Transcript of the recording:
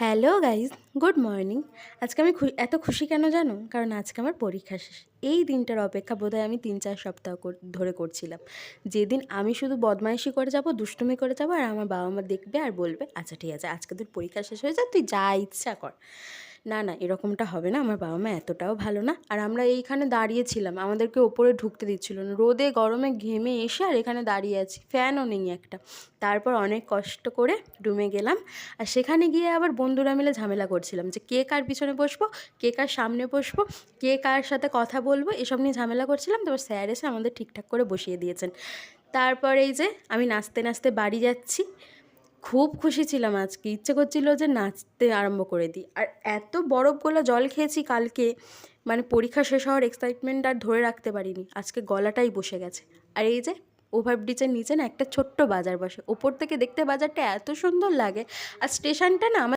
Hello guys, good morning. আজকে আমি এত খুশি কেন জানো? কারণ আজকে আমার পরীক্ষা শেষ। এই দিনটার অপেক্ষা বোধহয় আমি 3-4 সপ্তাহ ধরে করছিলাম। যেদিন আমি শুধু বদমাইশি করে যাব, দুষ্টুমি করে যাব, আর আমার বাবা মা দেখবে আর বলবে, আচ্ছা ঠিক আছে, আজকে তোর পরীক্ষা শেষ হয়ে যায়, তুই যা ইচ্ছা কর। না না, এরকমটা হবে না। আমার বাবা মা এতটাও ভালো না। আর আমরা এইখানে দাঁড়িয়েছিলাম, আমাদেরকে ওপরে ঢুকতে দিচ্ছিল না, রোদে গরমে ঘেমে এসে আর এখানে দাঁড়িয়ে আছি, ফ্যানও নেই একটা। তারপর অনেক কষ্ট করে রুমে গেলাম। আর সেখানে গিয়ে আবার বন্ধুরা মিলে ঝামেলা করছিলাম যে কে কার পিছনে বসবো, কে কার সামনে বসবো, কে কার সাথে কথা বলবো, এসব নিয়ে ঝামেলা করছিলাম। তারপর স্যার এসে আমাদের ঠিকঠাক করে বসিয়ে দিয়েছেন। তারপর এই যে আমি নাচতে নাচতে বাড়ি যাচ্ছি। খুব খুশি ছিলাম আজকে, ইচ্ছে করছিল যে নাচতে আরম্ভ করে দিই। আর এত বরফ গোলা জল খেয়েছি কালকে, মানে পরীক্ষা শেষ হওয়ার এক্সাইটমেন্ট আর ধরে রাখতে পারিনি। আজকে গলাটাই বসে গেছে। আর এই যে ওভারব্রিজের নিচে না একটা ছোট্ট বাজার বসে, ওপর থেকে দেখতে বাজারটা এত সুন্দর লাগে। আর স্টেশনটা না